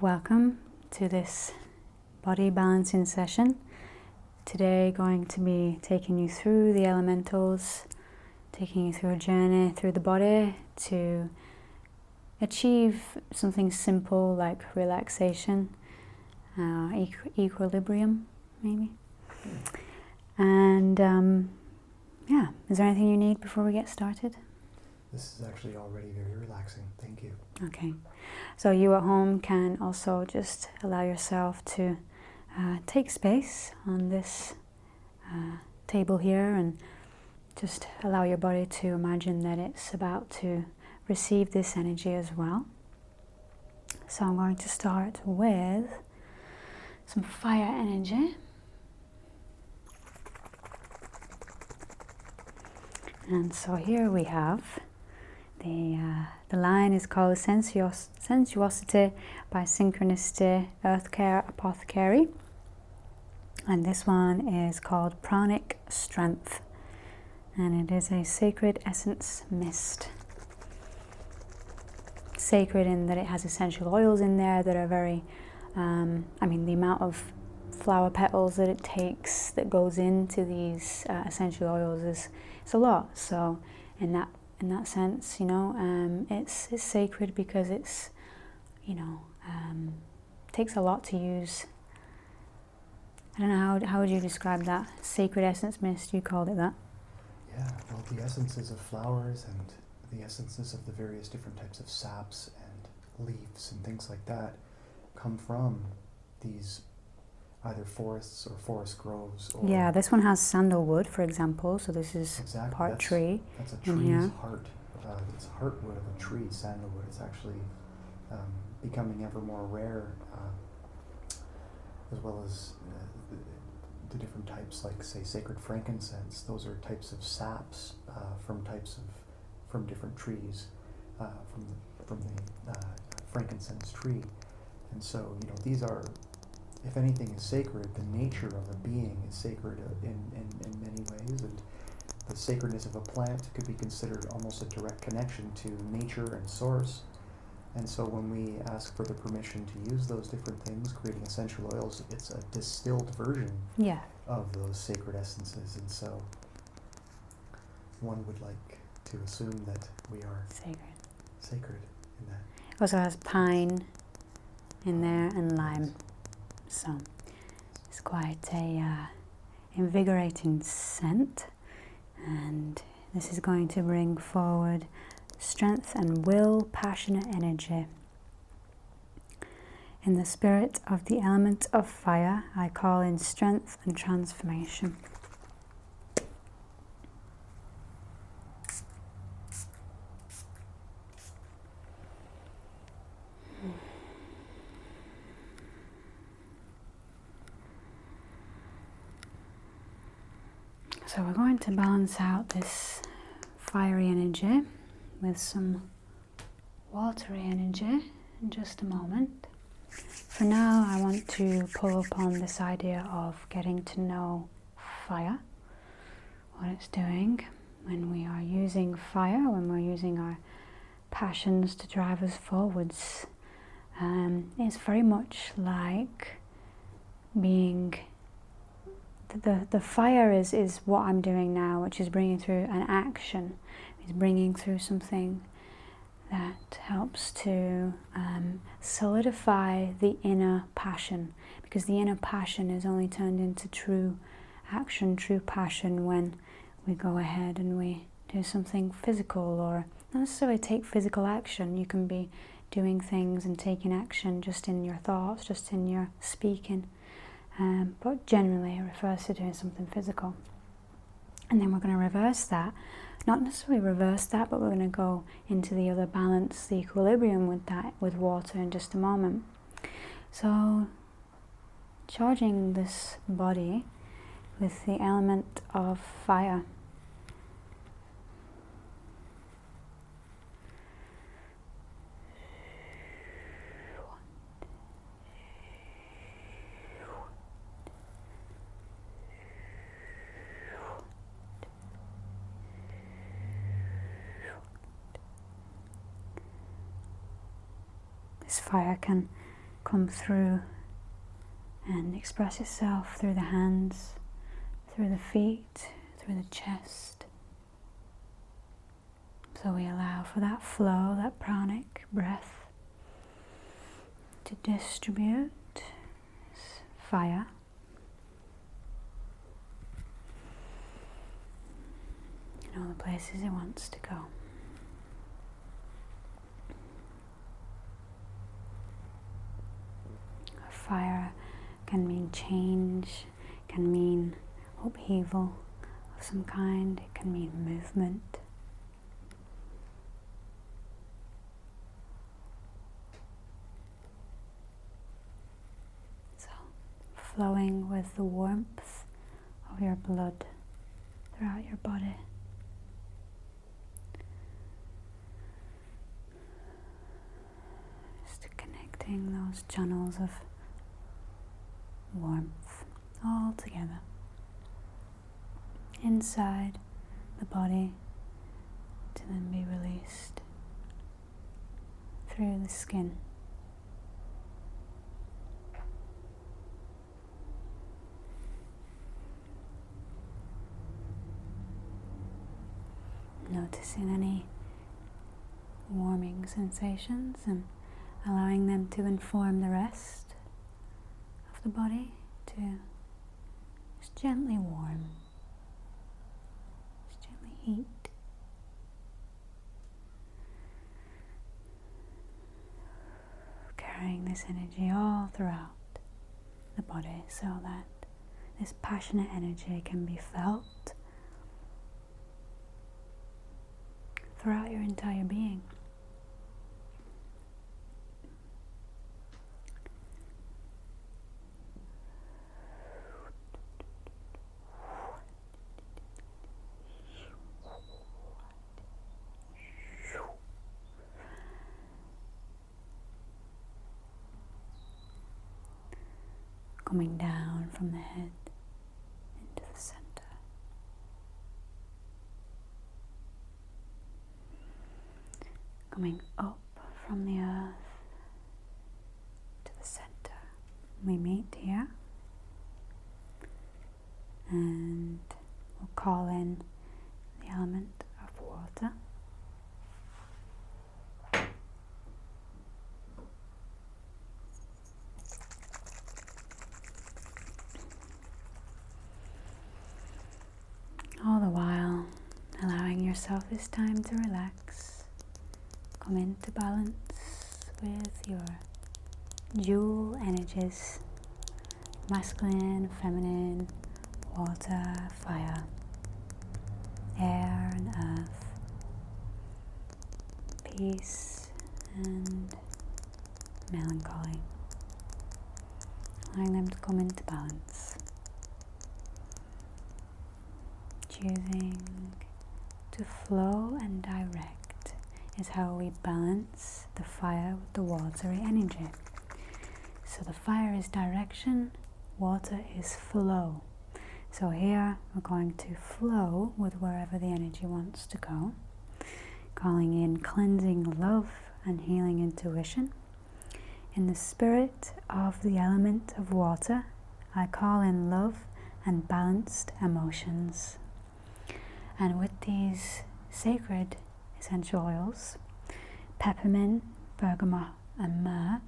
Welcome to this body balancing session. Today going to be taking you through the elementals, taking you through a journey through the body to achieve something simple like relaxation, equilibrium maybe. And is there anything you need before we get started? This is actually already very relaxing. Thank you. Okay. So you at home can also just allow yourself to take space on this table here and just allow your body to imagine that it's about to receive this energy as well. So I'm going to start with some fire energy. And so here we have the line is called Sensuosity by Synchronicity Earth Care Apothecary, and this one is called Pranic Strength, and it is a sacred essence mist. Sacred in that it has essential oils in there that are very, the amount of flower petals that it takes that goes into these essential oils is a lot. So in that sense, it's sacred because it's, takes a lot to use. I don't know, how would you describe that? Sacred essence mist, you called it that? Yeah, well, the essences of flowers and the essences of the various different types of saps and leaves and things like that come from these either forests or forest groves. Or yeah, this one has sandalwood, for example, so this is part tree. That's a tree's heart. It's heartwood of a tree, sandalwood. It's actually becoming ever more rare, as well as the different types, like say sacred frankincense. Those are types of saps from different trees, from the frankincense tree. And so these are, if anything is sacred, the nature of a being is sacred in many ways, and the sacredness of a plant could be considered almost a direct connection to nature and source. And so when we ask for the permission to use those different things, creating essential oils, it's a distilled version of those sacred essences. And so one would like to assume that we are sacred in that. It also has pine in there and lime. So it's quite a invigorating scent, and this is going to bring forward strength and will, passionate energy. In the spirit of the element of fire, I call in strength and transformation. So we're going to balance out this fiery energy with some watery energy in just a moment. For now, I want to pull upon this idea of getting to know fire, what it's doing when we are using fire, when we're using our passions to drive us forwards. It's very much like being the fire is what I'm doing now, which is bringing through an action. It's bringing through something that helps to solidify the inner passion, because the inner passion is only turned into true action, true passion when we go ahead and we do something physical, or not necessarily take physical action. You can be doing things and taking action just in your thoughts, just in your speaking. But generally it refers to doing something physical. And then we're going to reverse that. Not necessarily reverse that, but we're going to go into the other balance, the equilibrium with that, with water in just a moment. So charging this body with the element of fire. This fire can come through and express itself through the hands, through the feet, through the chest. So we allow for that flow, that pranic breath, to distribute fire in all the places it wants to go. Fire can mean change, can mean upheaval of some kind, it can mean movement. So, flowing with the warmth of your blood throughout your body. Just connecting those channels of warmth all together inside the body to then be released through the skin. Noticing any warming sensations and allowing them to inform the rest of the body to just gently warm, just gently heat. Carrying this energy all throughout the body so that this passionate energy can be felt throughout your entire being. Coming down from the head into the center. Coming up from the earth to the center. We meet here and we'll call in the element of water. All the while allowing yourself this time to relax, come into balance with your dual energies, masculine, feminine, water, fire, air and earth, peace and melancholy, allowing them to come into balance. Choosing to flow and direct is how we balance the fire with the watery energy. So the fire is direction, water is flow. So here we're going to flow with wherever the energy wants to go, calling in cleansing love and healing intuition. In the spirit of the element of water, I call in love and balanced emotions. And with these sacred essential oils, peppermint, bergamot and myrrh,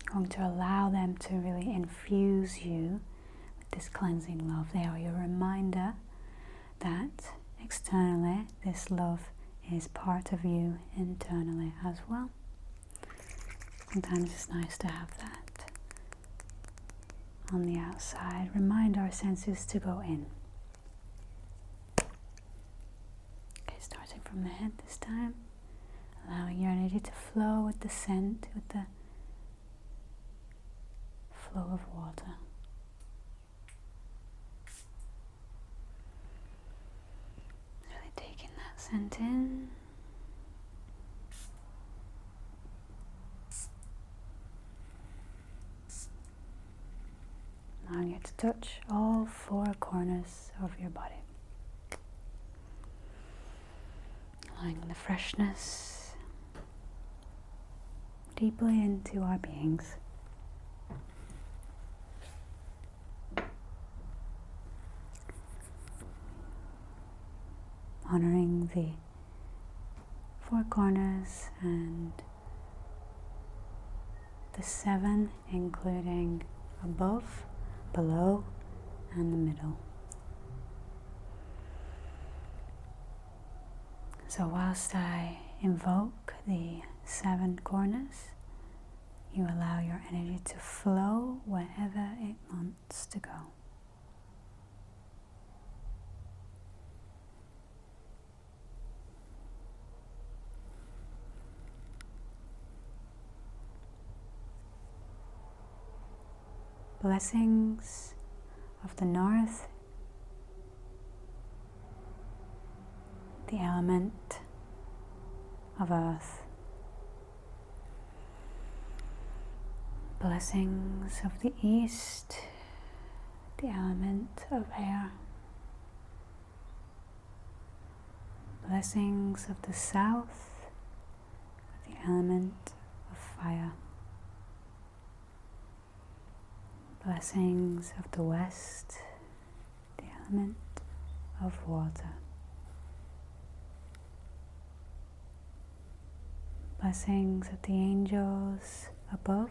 I'm going to allow them to really infuse you with this cleansing love. They are your reminder that externally this love is part of you internally as well. Sometimes it's nice to have that on the outside. Remind our senses to go in. Starting from the head this time, allowing your energy to flow with the scent, with the flow of water. Really taking that scent in. Allowing it to touch all four corners of your body. Allowing the freshness deeply into our beings. Honoring the four corners and the seven, including above, below, and the middle. So whilst I invoke the seven corners, you allow your energy to flow wherever it wants to go. Blessings of the north, the element of earth. Blessings of the east, the element of air. Blessings of the south, the element of fire. Blessings of the west, the element of water. Blessings of the angels above,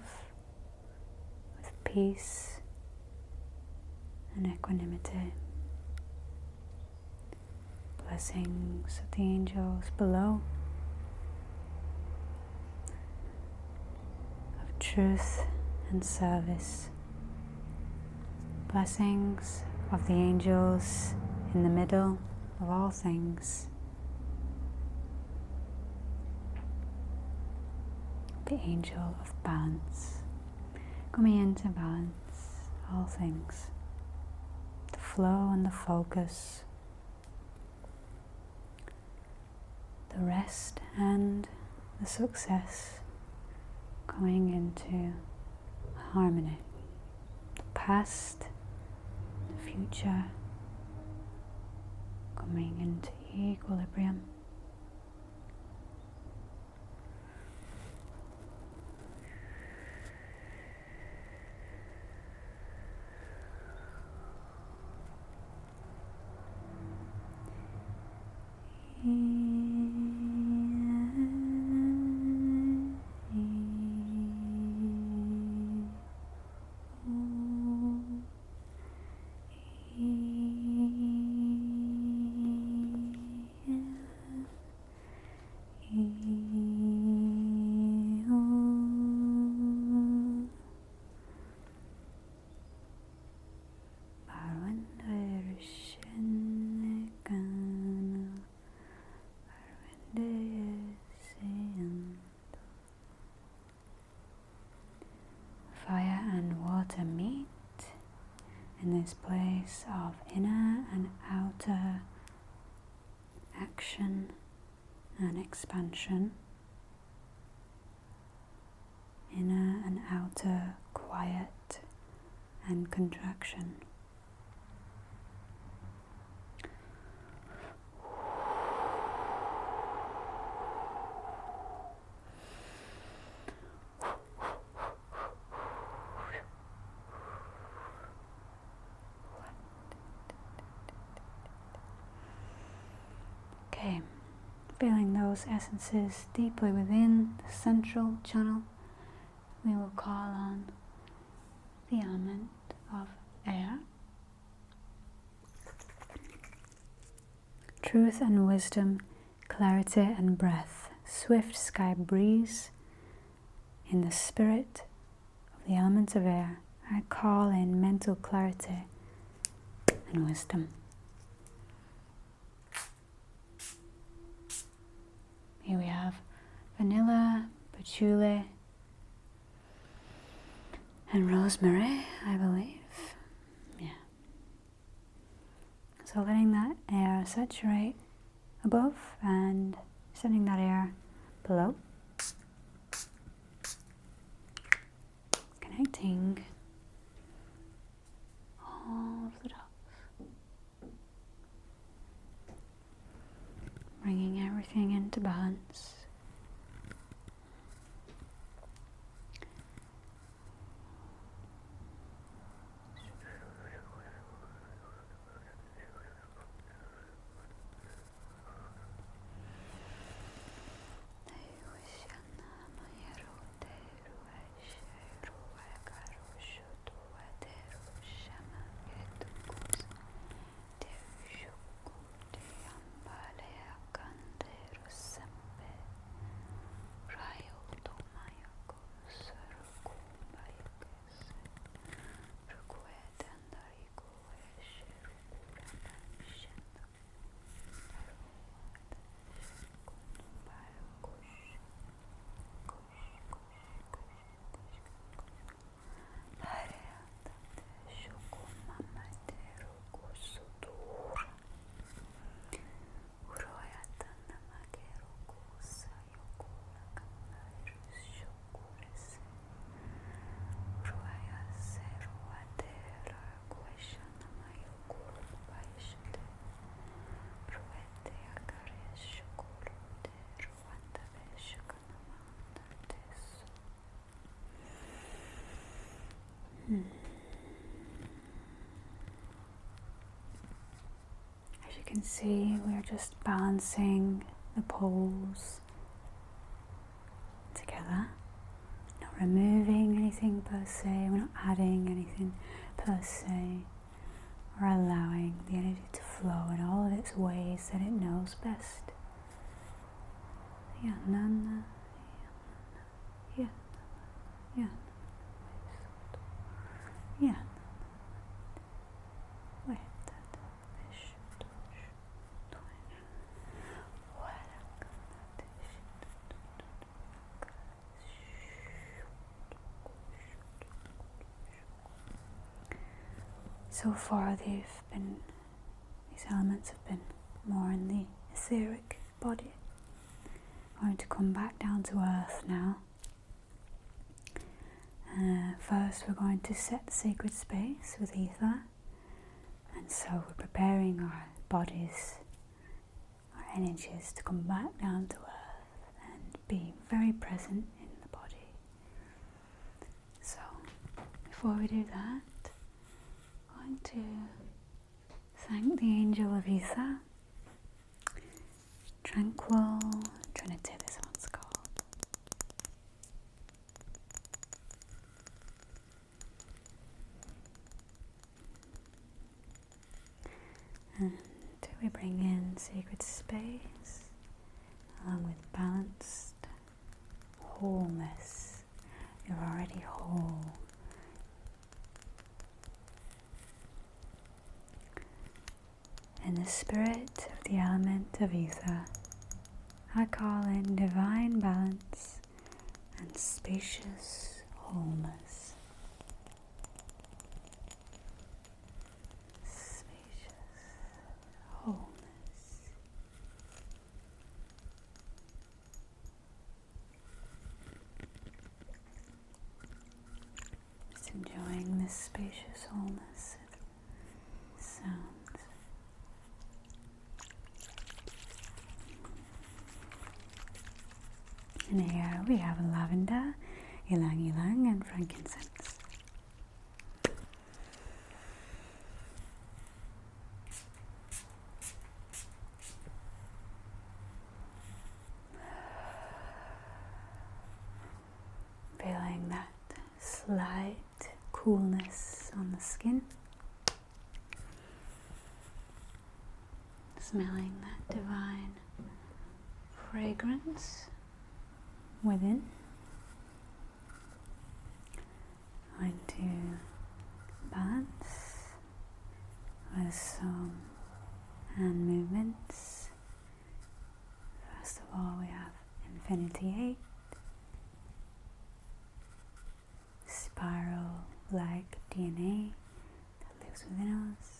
with peace and equanimity. Blessings of the angels below, of truth and service. Blessings of the angels in the middle of all things. The angel of balance, coming into balance all things. The flow and the focus. The rest and the success, going into harmony. The past, the future, coming into equilibrium. Fire and water meet in this place of inner and outer action and expansion, inner and outer quiet and contraction. Okay, feeling those essences deeply within the central channel, we will call on the element of air. Truth and wisdom, clarity and breath, swift sky breeze. In the spirit of the element of air, I call in mental clarity and wisdom. Here we have vanilla, patchouli, and rosemary, I believe. Yeah. So letting that air saturate above and sending that air below. Connecting all of the dots. Bringing everything into balance. As you can see, we're just balancing the poles together, not removing anything per se, we're not adding anything per se. We're allowing the energy to flow in all of its ways that it knows best. Yanana, yanana, yanana, yanana, so far these elements have been more in the etheric body. I'm going to come back down to earth now. First we're going to set the sacred space with ether, and so we're preparing our bodies, our energies to come back down to earth and be very present in the body. So before we do that, I'm going to thank the angel of ether, Tranquil Trinity this one's called. And we bring in sacred space along with balanced wholeness. You're already whole. In the spirit of the element of ether, I call in divine balance and spacious wholeness. Spacious wholeness. Just enjoying this spacious wholeness of sounds. And here we have lavender, ylang ylang, and frankincense. Feeling that slight coolness on the skin. Smelling that divine fragrance within. Going to balance with some hand movements. First of all, we have Infinity 8, spiral like DNA that lives within us.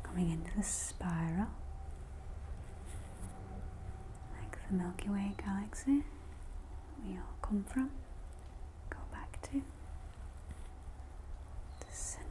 Coming into the spiral, like the Milky Way galaxy we all come from, go back to the center.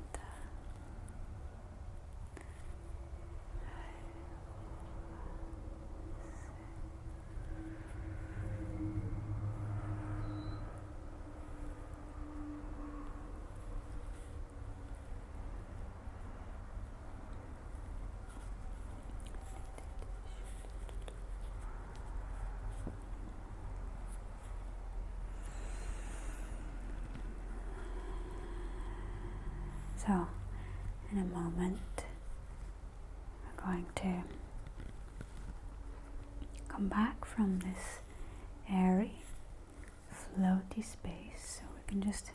So, in a moment, we're going to come back from this airy, floaty space so we can just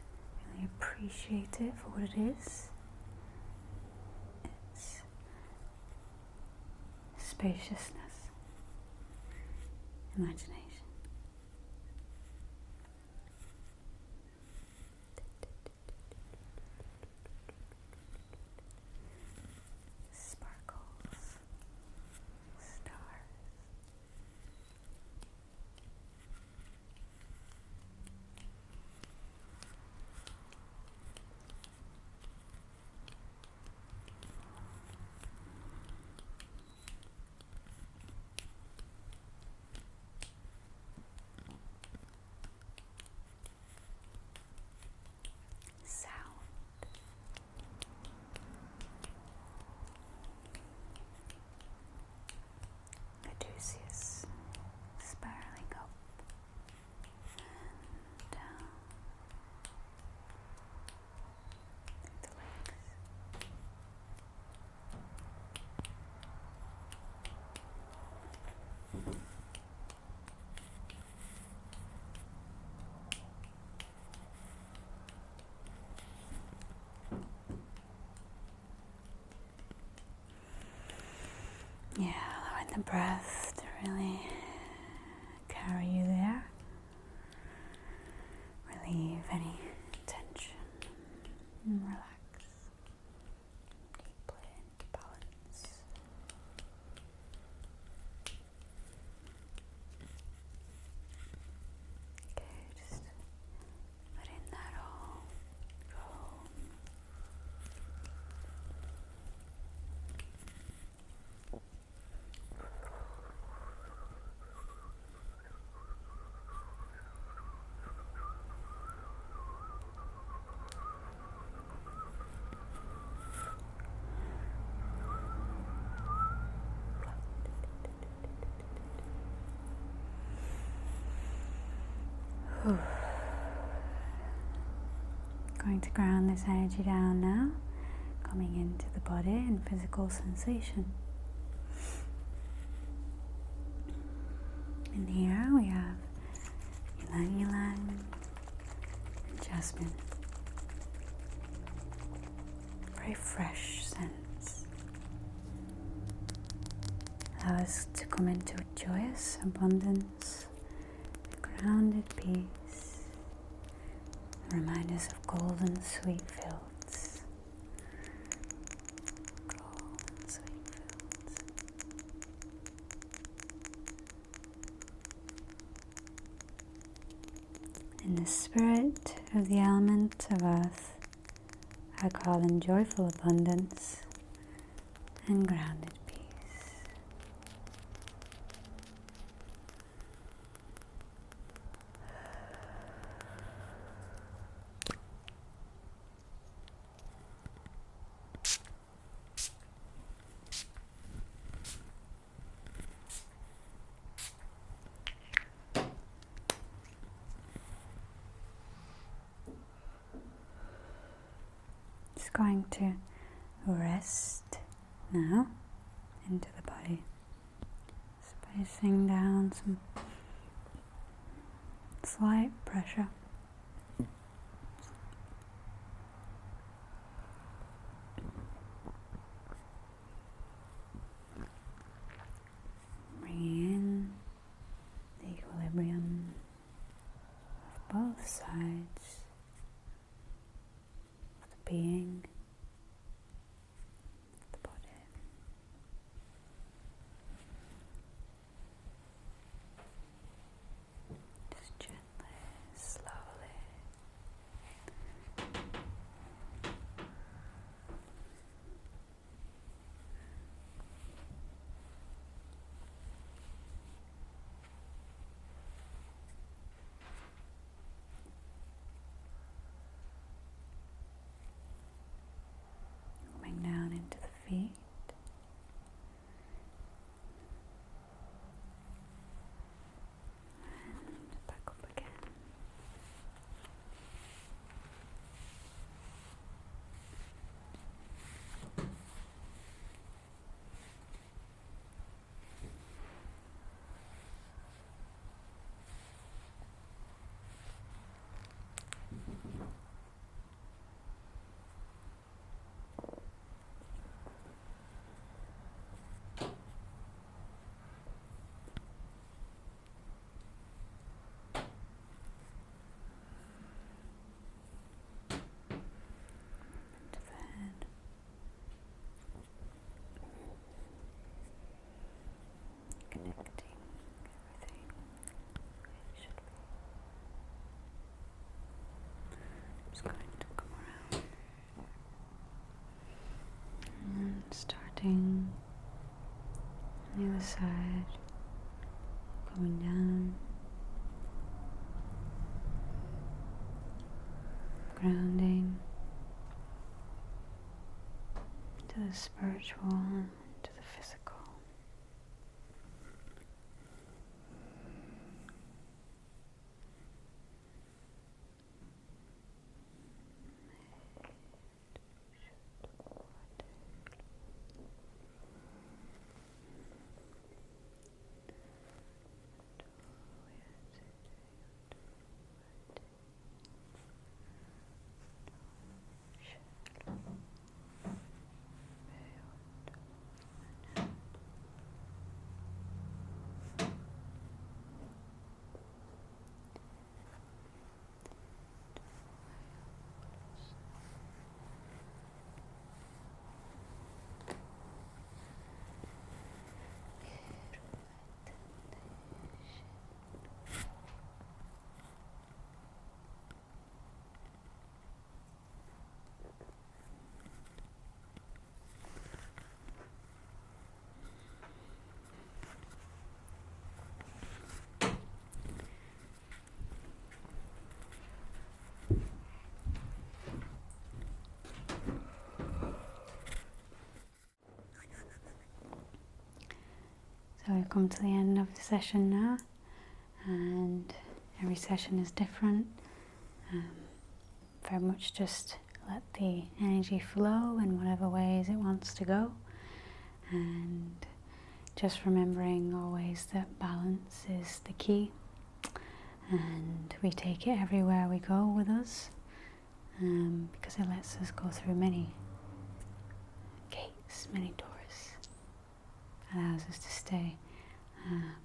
really appreciate it for what it is. It's spaciousness. imagination. Sparkles, stars. Sound. Caduceus spiraling up and down through the legs. Yeah, allowing the breath to really carry you there. Relieve any tension and relax deeply into balance. Okay, just letting that all go. Going to ground this energy down now, coming into the body and physical sensation. In here we have ylang ylang and jasmine. Very fresh scents. Allow us to come into a joyous abundance, grounded peace. Remind us of golden sweet fields. Golden sweet fields. In the spirit of the element of earth, I call in joyful abundance and grounded peace. Just going to rest now into the body, spacing down some slight pressure. Bringing in the equilibrium of both sides of the being, of the body. Just gently, slowly connecting everything it should be. Just going to come around and starting on the other side, going down, grounding to the spiritual, to the physical. So we've come to the end of the session now, and every session is different. Very much just let the energy flow in whatever ways it wants to go, and just remembering always that balance is the key, and we take it everywhere we go with us, because it lets us go through many gates, many doors. Allows us to stay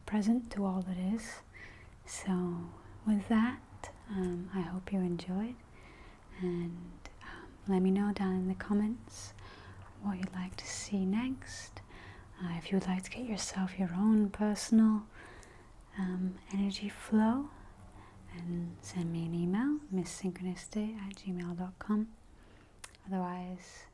present to all that is. So with that, I hope you enjoyed, and let me know down in the comments what you'd like to see next. If you would like to get yourself your own personal energy flow, and send me an email, misssynchronicity@gmail.com. Otherwise,